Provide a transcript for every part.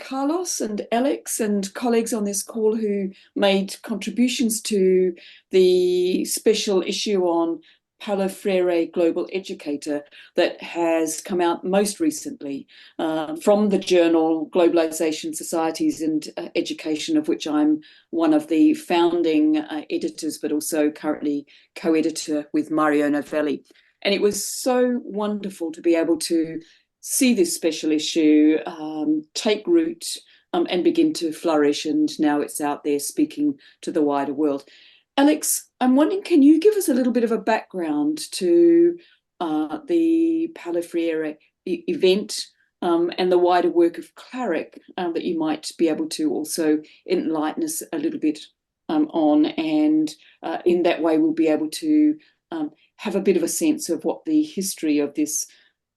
Carlos and Alex and colleagues on this call who made contributions to the special issue on Paulo Freire, Global Educator, that has come out most recently from the journal Globalisation, Societies and Education, of which I'm one of the founding editors, but also currently co-editor with Mario Novelli. And it was so wonderful to be able to see this special issue take root and begin to flourish, and now it's out there speaking to the wider world. Alex, I'm wondering, can you give us a little bit of a background to the Paulo Freire event and the wider work of CLAREC that you might be able to also enlighten us a little bit on, and in that way we'll be able to have a bit of a sense of what the history of this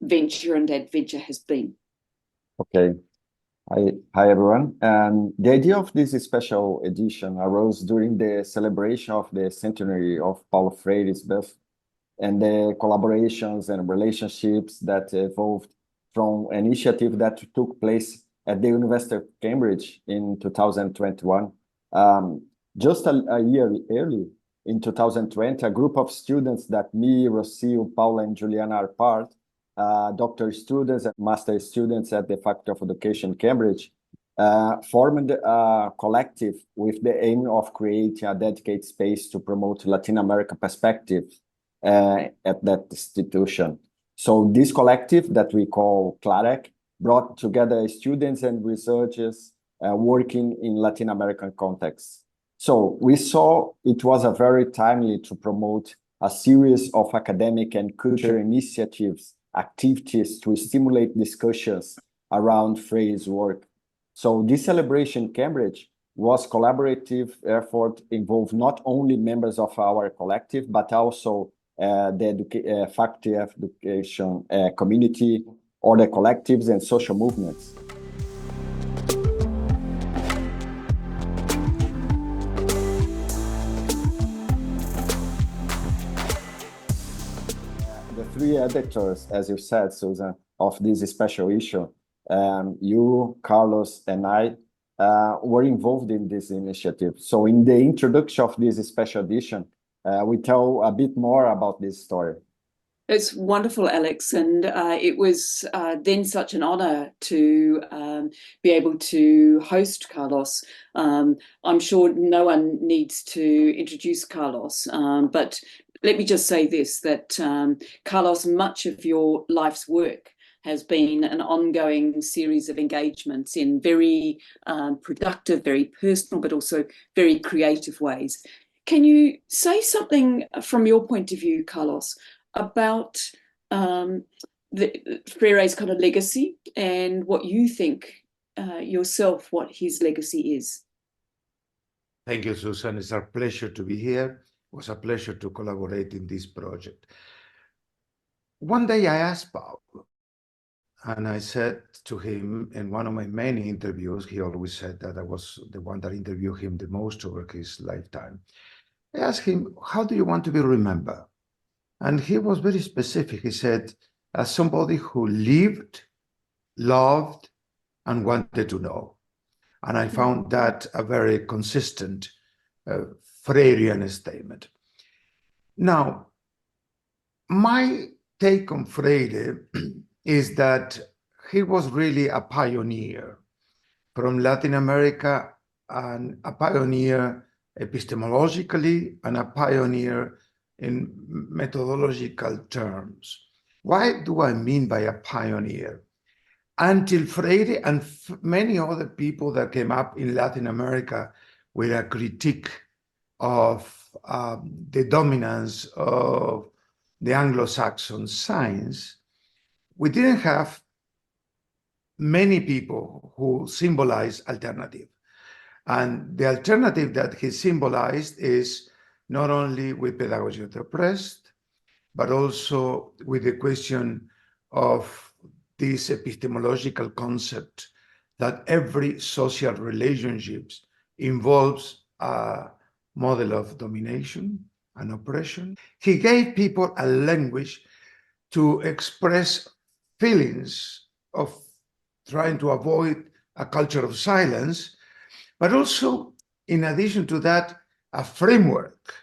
venture and adventure has been. Okay. Hi everyone. The idea of this special edition arose during the celebration of the centenary of Paulo Freire's birth, and the collaborations and relationships that evolved from an initiative that took place at the University of Cambridge in 2021. Just a year early, in 2020, a group of students that me, Rocío, Paula, and Juliana are part, doctoral students and master students at the Faculty of Education, Cambridge, formed a collective with the aim of creating a dedicated space to promote Latin America perspective at that institution. So this collective that we call CLAREC brought together students and researchers working in Latin American contexts. So we saw it was a very timely to promote a series of academic and cultural initiatives, activities to stimulate discussions around Freire's work. So this celebration Cambridge was collaborative effort, involved not only members of our collective, but also the Faculty of Education community, other collectives and social movements. Three editors, as you said, Susan, of this special issue, you, Carlos, and I were involved in this initiative. So in the introduction of this special edition, we tell a bit more about this story. It's wonderful, Alex, and it was then such an honor to be able to host Carlos. I'm sure no one needs to introduce Carlos, but let me just say this, that Carlos, much of your life's work has been an ongoing series of engagements in very productive, very personal, but also very creative ways. Can you say something from your point of view, Carlos, about Freire's kind of legacy and what you think yourself, what his legacy is? Thank you, Susan. It's our pleasure to be here. It was a pleasure to collaborate in this project. One day I asked Paulo, and I said to him in one of my many interviews, he always said that I was the one that interviewed him the most over his lifetime. I asked him, how do you want to be remembered? And he was very specific. He said, as somebody who lived, loved, and wanted to know. And I found that a very consistent Freirean statement. Now, my take on Freire is that he was really a pioneer from Latin America, and a pioneer epistemologically, and a pioneer in methodological terms. Why do I mean by a pioneer? Until Freire and many other people that came up in Latin America with a critique of the dominance of the Anglo-Saxon science, we didn't have many people who symbolize alternative. And the alternative that he symbolized is not only with pedagogy of the oppressed, but also with the question of this epistemological concept that every social relationships involves a model of domination and oppression. He gave people a language to express feelings of trying to avoid a culture of silence, but also, in addition to that, a framework.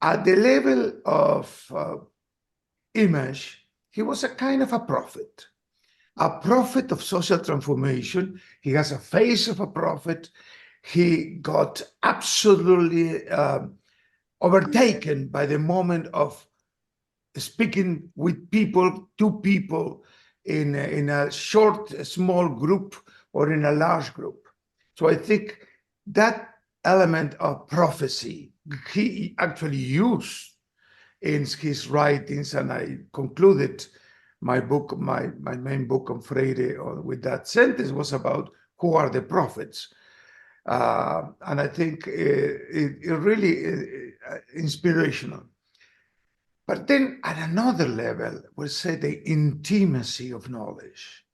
At the level of image, he was a kind of a prophet of social transformation. He has a face of a prophet. He got absolutely overtaken by the moment of speaking with people, to people, in a short, small group or in a large group. So I think that element of prophecy he actually used in his writings, and I concluded my book, my main book on Freire, with that sentence was about who are the prophets. And I think it really inspirational. But then at another level, we'll say the intimacy of knowledge.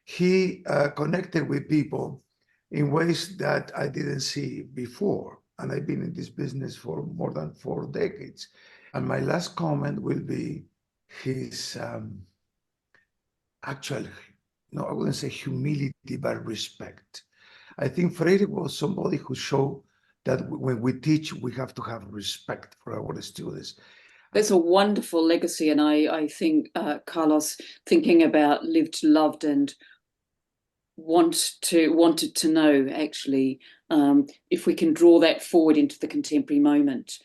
He connected with people in ways that I didn't see before. And I've been in this business for more than 4 decades. And my last comment will be his actual, no, I wouldn't say humility, but respect. I think Freire was somebody who showed that when we teach, we have to have respect for our students. That's a wonderful legacy, and I think Carlos, thinking about lived, loved, and wanted to know, actually, if we can draw that forward into the contemporary moment,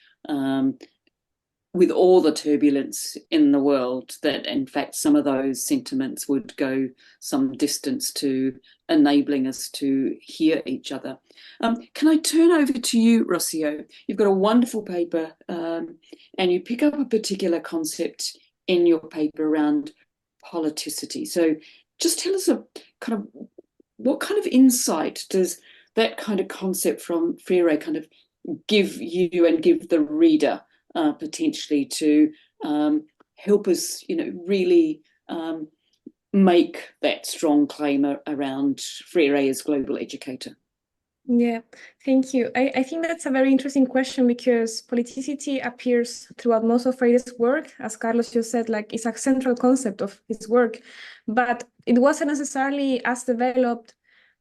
with all the turbulence in the world, that in fact some of those sentiments would go some distance to enabling us to hear each other. Can I turn over to you, Rocío? You've got a wonderful paper, and you pick up a particular concept in your paper around politicity. So just tell us what kind of insight does that kind of concept from Freire kind of give you and give the reader, potentially, to help us, really make that strong claim around Freire as global educator? Yeah, thank you. I think that's a very interesting question, because politicity appears throughout most of Freire's work. As Carlos just said, like, it's a central concept of his work, but it wasn't necessarily as developed,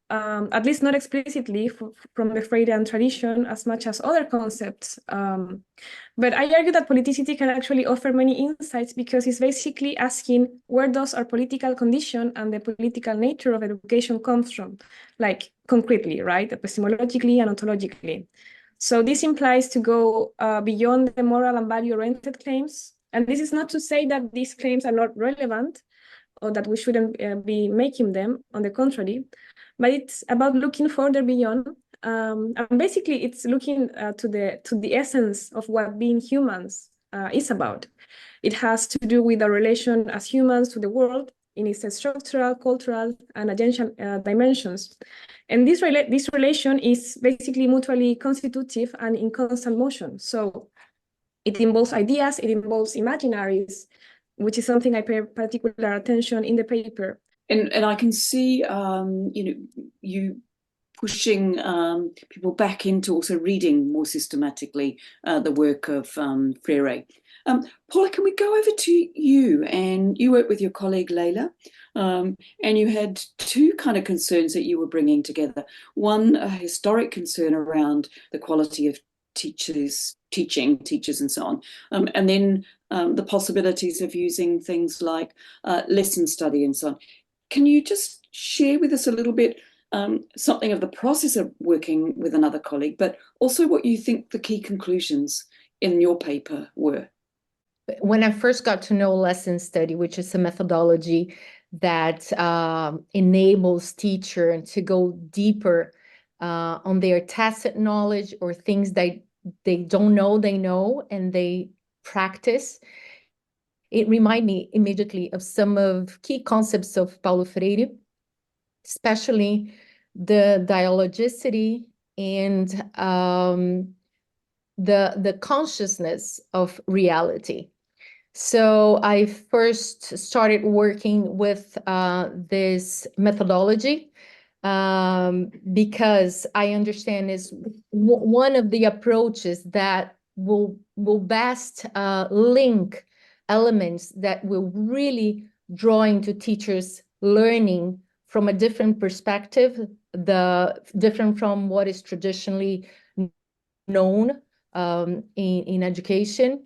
at least not explicitly from the Freirean tradition, as much as other concepts. But I argue that politicity can actually offer many insights, because it's basically asking, where does our political condition and the political nature of education comes from? Like, concretely, right? Epistemologically and ontologically. So this implies to go beyond the moral and value-oriented claims. And this is not to say that these claims are not relevant, or that we shouldn't be making them, on the contrary. But it's about looking further beyond. And basically, it's looking to the essence of what being humans is about. It has to do with our relation as humans to the world in its structural, cultural, and agential dimensions. And this relation is basically mutually constitutive and in constant motion. So it involves ideas, it involves imaginaries, which is something I pay particular attention in the paper. And I can see, you pushing people back into also reading more systematically the work of Freire. Paula, can we go over to you? And you work with your colleague Leila, and you had 2 kind of concerns that you were bringing together. One, a historic concern around the quality of teachers and so on, and then the possibilities of using things like lesson study and so on. Can you just share with us a little bit something of the process of working with another colleague, but also what you think the key conclusions in your paper were? When I first got to know lesson study, which is a methodology that enables teachers to go deeper on their tacit knowledge, or things that they don't know they know and they practice, it reminded me immediately of some of key concepts of Paulo Freire, especially the dialogicity and the consciousness of reality. So I first started working with this methodology because I understand is one of the approaches that will best link elements that will really draw into teachers' learning from a different perspective, different from what is traditionally known in education.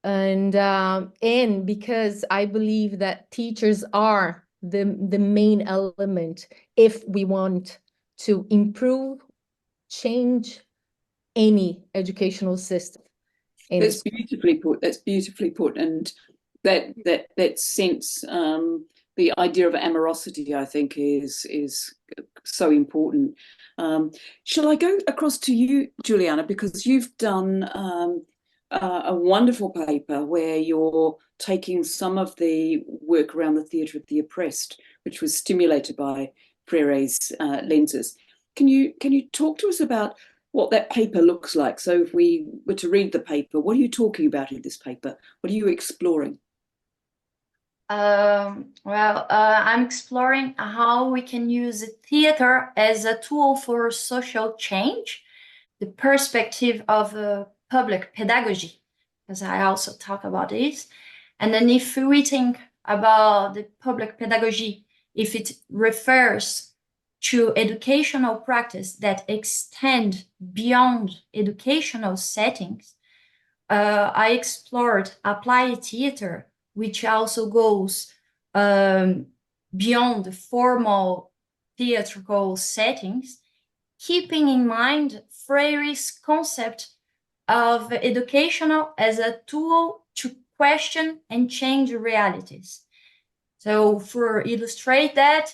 And because I believe that teachers are the main element if we want to improve, change any educational system. And That's beautifully put. That's beautifully put. And that sense, the idea of amorosity, I think, is so important. Shall I go across to you, Juliana, because you've done a wonderful paper where you're taking some of the work around the theatre of the oppressed, which was stimulated by Freire's lenses. Can you talk to us about what that paper looks like? So if we were to read the paper, what are you talking about in this paper? What are you exploring? I'm exploring how we can use theater as a tool for social change, the perspective of public pedagogy, because I also talk about this. And then if we think about the public pedagogy, if it refers to educational practice that extend beyond educational settings, I explored applied theater, which also goes beyond the formal theatrical settings, keeping in mind Freire's concept of educational as a tool to question and change realities. So for illustrate that,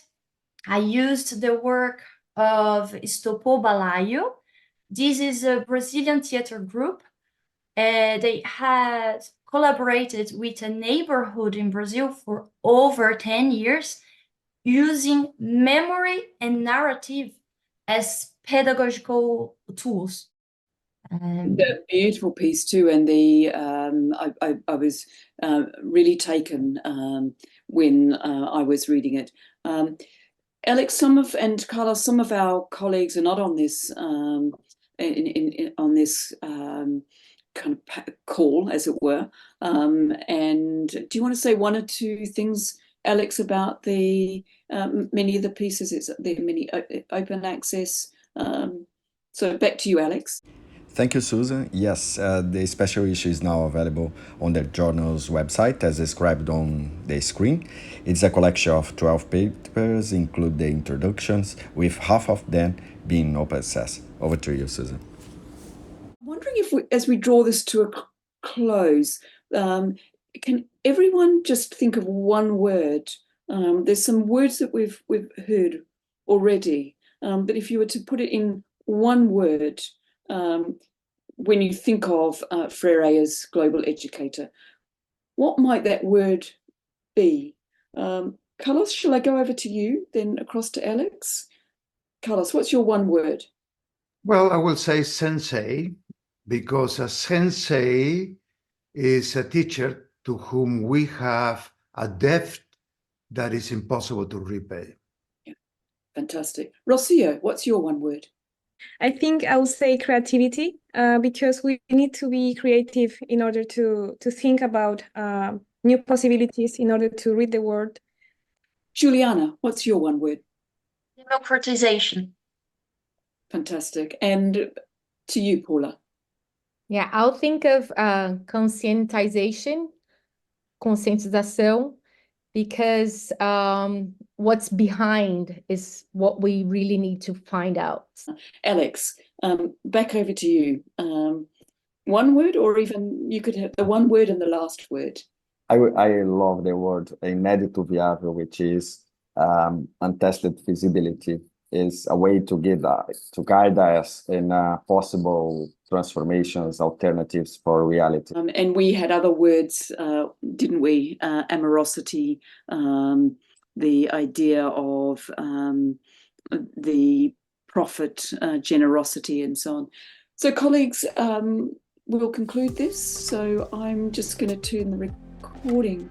I used the work of Estopô Balaio. This is a Brazilian theater group. They had collaborated with a neighborhood in Brazil for over 10 years, using memory and narrative as pedagogical tools. A beautiful piece too, and I was really taken when I was reading it. Alex, and Carlos, some of our colleagues are not on this on this kind of call, as it were. And do you want to say one or two things, Alex, about the many of the pieces? There are many open access. So back to you, Alex. Thank you, Susan. Yes, the special issue is now available on the journal's website as described on the screen. It's a collection of 12 papers, include the introductions, with half of them being open access. Over to you, Susan. I'm wondering if, as we draw this to a close, can everyone just think of one word? There's some words that we've heard already, but if you were to put it in one word, when you think of Freire as global educator, what might that word be? Carlos, shall I go over to you, then across to Alex? Carlos, what's your one word? Well, I will say sensei, because a sensei is a teacher to whom we have a depth that is impossible to repay. Yeah, fantastic. Rocío, what's your one word? I think I would say creativity, because we need to be creative in order to think about new possibilities, in order to read the world. Juliana, what's your one word? Democratization. Fantastic. And to you, Paula. Yeah, I'll think of conscientization, because what's behind is what we really need to find out. Alex, back over to you. One word, or even you could have the one word and the last word. I love the word inédito viável, which is untested feasibility. Is a way to guide us in possible transformations, alternatives for reality. And we had other words, didn't we? Amorosity, the idea of the profit, generosity, and so on. So, colleagues, we'll conclude this. So I'm just going to turn the recording